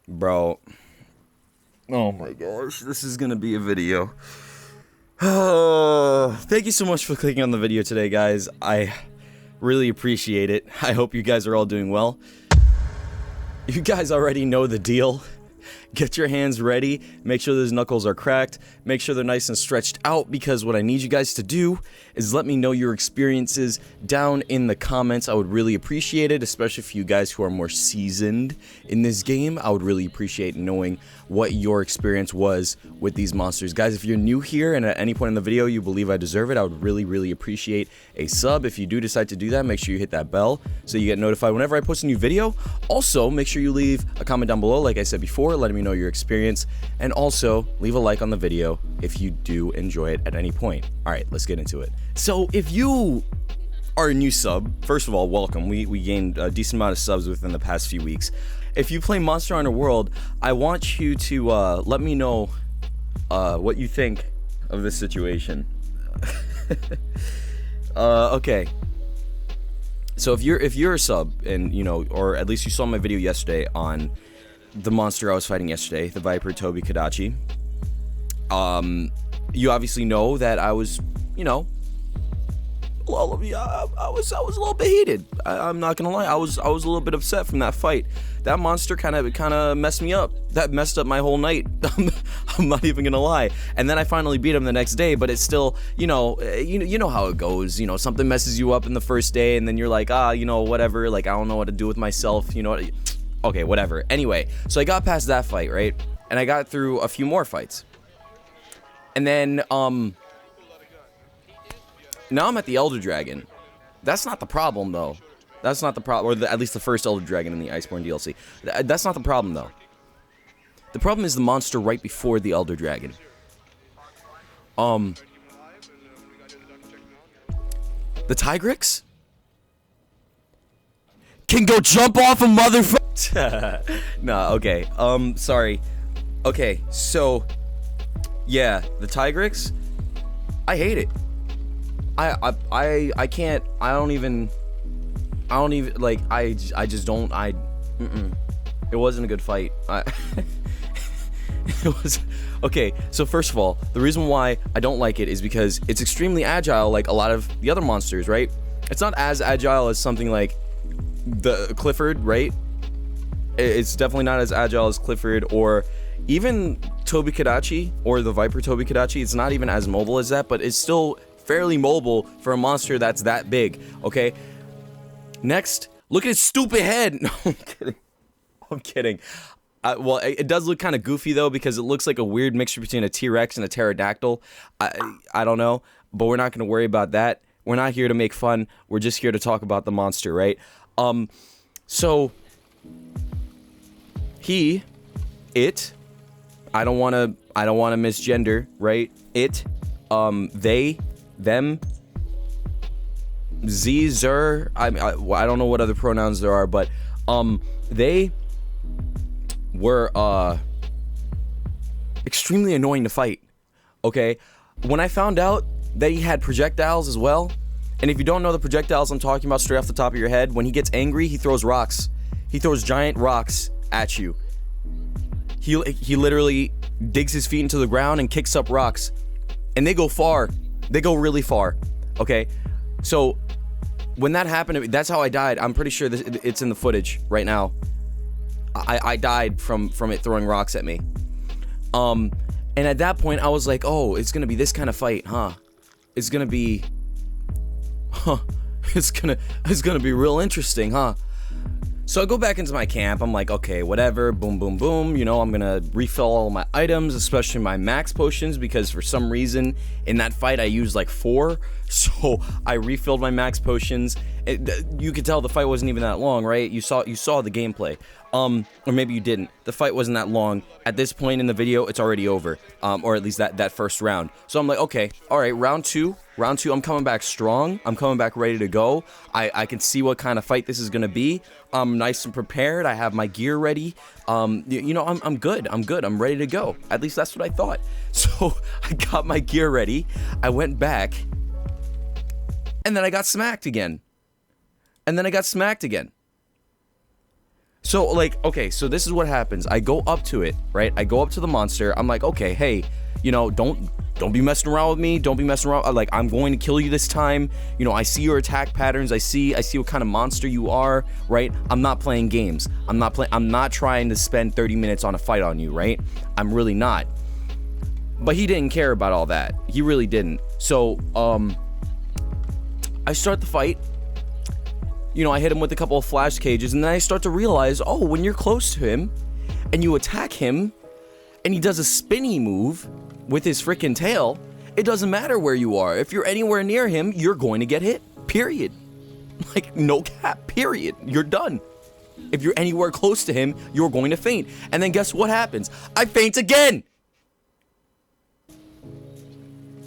Bro. Oh my gosh, this is gonna be a video. Thank you so much for clicking on the video today, guys. I really appreciate it. I hope you guys are all doing well. You guys already know the deal. Get your hands ready, make sure those knuckles are cracked, make sure they're nice and stretched out, because what I need you guys to do is let me know your experiences down in the comments. I would really appreciate it, especially for you guys who are more seasoned in this game. I would really appreciate knowing what your experience was with these monsters. Guys, if you're new here and at any point in the video you believe I deserve it, I would really appreciate a sub. If you do decide to do that, make sure you hit that bell so you get notified whenever I post a new video. Also, make sure you leave a comment down below, like I said before, letting me know your experience, and also leave a like on the video if you do enjoy it at any point. Alright, let's get into it. So if you are a new sub, first of all, welcome. We gained a decent amount of subs within the past few weeks. If you play Monster Hunter World, I want you to let me know what you think of this situation. Okay. So if you're a sub, and you know, or at least you saw my video yesterday on the monster I was fighting yesterday, the Viper Toby Kadachi, you obviously know that I was, you know, I was a little bit heated. I'm not gonna lie. I was a little bit upset from that fight. That monster kind of messed me up. That messed up my whole night. I'm not even gonna lie. And then I finally beat him the next day, but it's still, you know how it goes. You know, something messes you up in the first day, and then you're like, you know, whatever. Like, I don't know what to do with myself. You know what? Okay, whatever. Anyway, so I got past that fight, right? And I got through a few more fights. And then, now I'm at the Elder Dragon. That's not the problem, though. That's not the problem, or at least the first Elder Dragon in the Iceborne DLC. That's not the problem, though. The problem is the monster right before the Elder Dragon. The tigrex can go jump off a motherfucker. Nah, okay. Sorry. Okay, so yeah, the tigrex, I hate it. I can't. I don't even like. I just don't. It wasn't a good fight. It was okay. So first of all, the reason why I don't like it is because it's extremely agile, like a lot of the other monsters, right? It's not as agile as something like the Clifford, right? It's definitely not as agile as Clifford, or even Toby Kadachi, or the Viper Toby Kadachi. It's not even as mobile as that, but it's still fairly mobile for a monster that's that big. Okay, next, look at his stupid head. No, I'm kidding. Well, it does look kind of goofy though, because it looks like a weird mixture between a T-Rex and a pterodactyl. I don't know, but we're not going to worry about that. We're not here to make fun. We're just here to talk about the monster, right? So it, I don't want to misgender, right? It, they, them, z, zer, I don't know what other pronouns there are, but they were extremely annoying to fight. Okay, when I found out that he had projectiles as well, and if you don't know the projectiles I'm talking about straight off the top of your head, when he gets angry, he throws rocks. He throws giant rocks at you. He literally digs his feet into the ground and kicks up rocks, and they go far. They go really far. Okay, so when that happened, that's how I died. I'm pretty sure it's in the footage right now. I died from it throwing rocks at me. And at that point, I was like, oh, it's gonna be this kind of fight, huh? It's gonna be, it's gonna be real interesting, huh? So I go back into my camp. I'm like, okay, whatever, boom, boom, boom. You know, I'm gonna refill all my items, especially my max potions, because for some reason in that fight I used like 4. So I refilled my max potions. You could tell the fight wasn't even that long, right? You saw the gameplay. Or maybe you didn't. The fight wasn't that long. At this point in the video, it's already over. Or at least that first round. So I'm like, okay, all right, round two, I'm coming back strong. I'm coming back ready to go. I can see what kind of fight this is gonna be. I'm nice and prepared. I have my gear ready. You know, I'm good. I'm ready to go. At least that's what I thought. So I got my gear ready. I went back, and then I got smacked again. And then I got smacked again. So, like, okay, so this is what happens. I go up to it, right? I go up to the monster. I'm like, okay, hey, you know, don't be messing around with me. Don't be messing around. Like, I'm going to kill you this time. You know, I see your attack patterns. I see what kind of monster you are, right? I'm not playing games. I'm not trying to spend 30 minutes on a fight on you, right? I'm really not. But he didn't care about all that. He really didn't. So, I start the fight. You know, I hit him with a couple of flash cages, and then I start to realize, oh, when you're close to him and you attack him and he does a spinny move with his freaking tail, it doesn't matter where you are. If you're anywhere near him, you're going to get hit. Period. Like, no cap. Period. You're done. If you're anywhere close to him, you're going to faint. And then guess what happens? I faint again.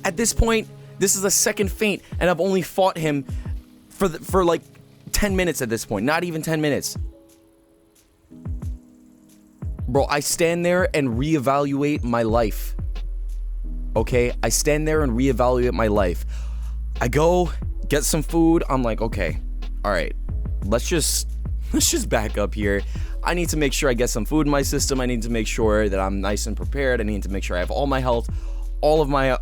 At this point, this is a second faint, and I've only fought him for like 10 minutes at this point. Not even 10 minutes. Bro, I stand there and reevaluate my life. Okay? I stand there and reevaluate my life. I go get some food. I'm like, okay, all right, let's just back up here. I need to make sure I get some food in my system. I need to make sure that I'm nice and prepared. I need to make sure I have all my health, all of my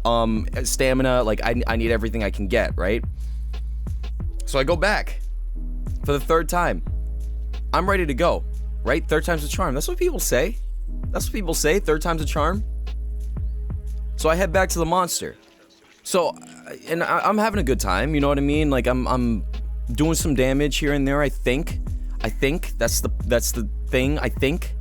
stamina. Like, I need everything I can get, right? So I go back for the third time. I'm ready to go, right? Third time's a charm. That's what people say. That's what people say. Third time's a charm. So I head back to the monster. So, and I'm having a good time. You know what I mean? Like, I'm doing some damage here and there. I think that's the thing. I think.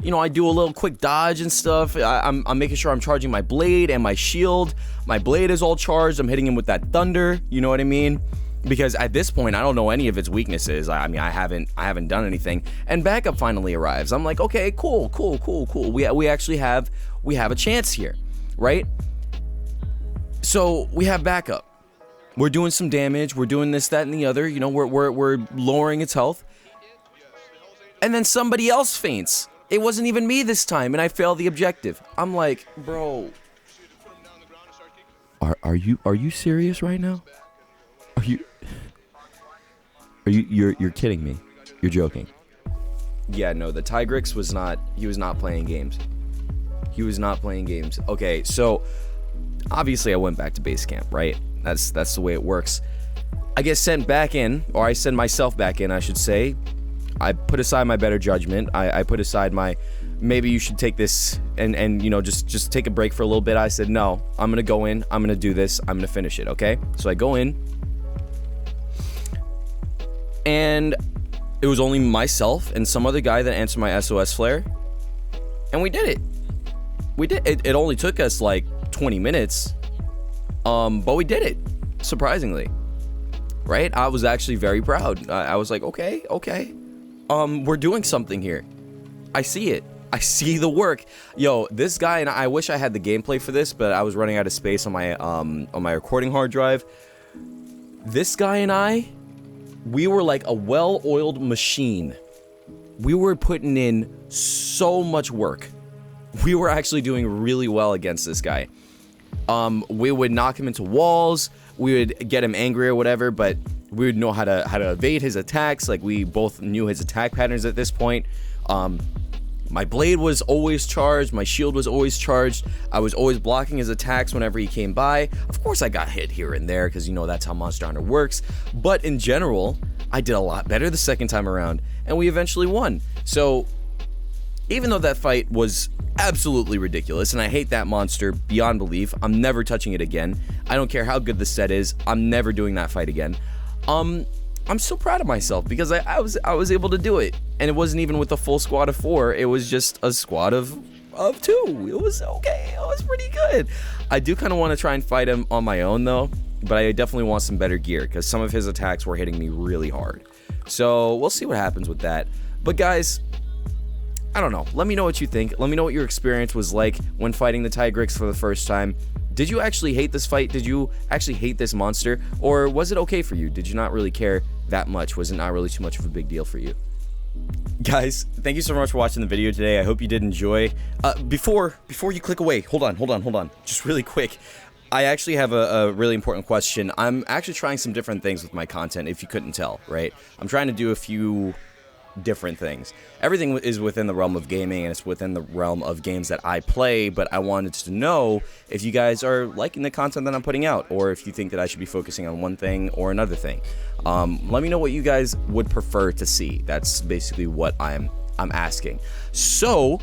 You know, I do a little quick dodge and stuff. I'm making sure I'm charging my blade and my shield. My blade is all charged. I'm hitting him with that thunder. You know what I mean? Because at this point, I don't know any of its weaknesses. I mean, I haven't done anything. And backup finally arrives. I'm like, okay, cool. We actually have a chance here, right? So we have backup. We're doing some damage. We're doing this, that, and the other. You know, we're lowering its health. And then somebody else faints. It wasn't even me this time, and I failed the objective. I'm like, bro, are you serious right now? You're kidding me. You're joking. Yeah, no, the tigrex was not playing games. He was not playing games. Okay, so obviously I went back to base camp, right? That's the way it works. I get sent back in, or I send myself back in, I should say. I put aside my better judgment. I put aside my, maybe you should take this and you know, just take a break for a little bit. I said, no, I'm gonna go in, I'm gonna do this, I'm gonna finish it, okay? So I go in, and it was only myself and some other guy that answered my SOS flare, and we did it. It only took us like 20 minutes, but we did it, surprisingly, right? I was actually very proud. I was like, okay, we're doing something here. I see it. I see the work. Yo, this guy, and I wish I had the gameplay for this, but I was running out of space on my recording hard drive. This guy and I, we were like a well-oiled machine. We were putting in so much work. We were actually doing really well against this guy. We would knock him into walls. We would get him angry or whatever, but we would know how to evade his attacks. Like, we both knew his attack patterns at this point. My blade was always charged. My shield was always charged. I was always blocking his attacks whenever he came by. Of course, I got hit here and there because, you know, that's how Monster Hunter works. But in general, I did a lot better the second time around, and we eventually won. So, even though that fight was absolutely ridiculous, and I hate that monster beyond belief, I'm never touching it again. I don't care how good the set is. I'm never doing that fight again. I'm so proud of myself because I was able to do it, and it wasn't even with a full squad of 4. It was just a squad of 2. It was okay. It was pretty good. I do kind of want to try and fight him on my own though, but I definitely want some better gear because some of his attacks were hitting me really hard. So we'll see what happens with that. But guys, I don't know. Let me know what you think. Let me know what your experience was like when fighting the tigrex for the first time. Did you actually hate this fight? Did you actually hate this monster? Or was it okay for you? Did you not really care that much? Was it not really too much of a big deal for you? Guys, thank you so much for watching the video today. I hope you did enjoy. Before you click away, hold on. Just really quick. I actually have a really important question. I'm actually trying some different things with my content, if you couldn't tell, right? I'm trying to do a few different things. Everything is within the realm of gaming, and it's within the realm of games that I play, but I wanted to know if you guys are liking the content that I'm putting out, or if you think that I should be focusing on one thing or another thing. Let me know what you guys would prefer to see. That's basically what I'm asking. So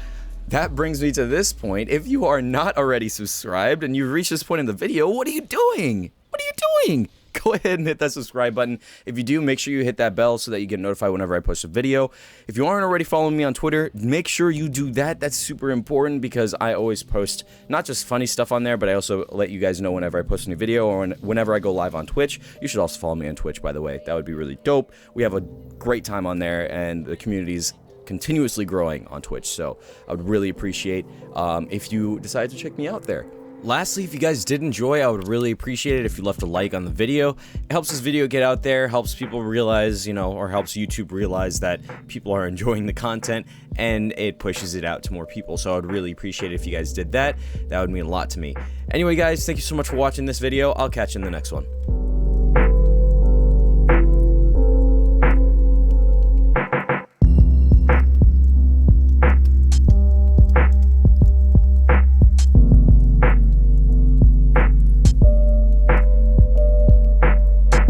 that brings me to this point. If you are not already subscribed and you've reached this point in the video, what are you doing? What are you doing? Go ahead and hit that subscribe button. If you do, make sure you hit that bell so that you get notified whenever I post a video. If you aren't already following me on Twitter, make sure you do that. That's super important because I always post not just funny stuff on there, but I also let you guys know whenever I post a new video or whenever I go live on Twitch. You should also follow me on Twitch, by the way. That would be really dope. We have a great time on there, and the community's continuously growing on Twitch, so I would really appreciate if you decide to check me out there. Lastly, if you guys did enjoy, I would really appreciate it if you left a like on the video. It helps this video get out there, helps people realize, or helps YouTube realize that people are enjoying the content, and it pushes it out to more people. So I would really appreciate it if you guys did that. That would mean a lot to me. Anyway, guys, thank you so much for watching this video. I'll catch you in the next one.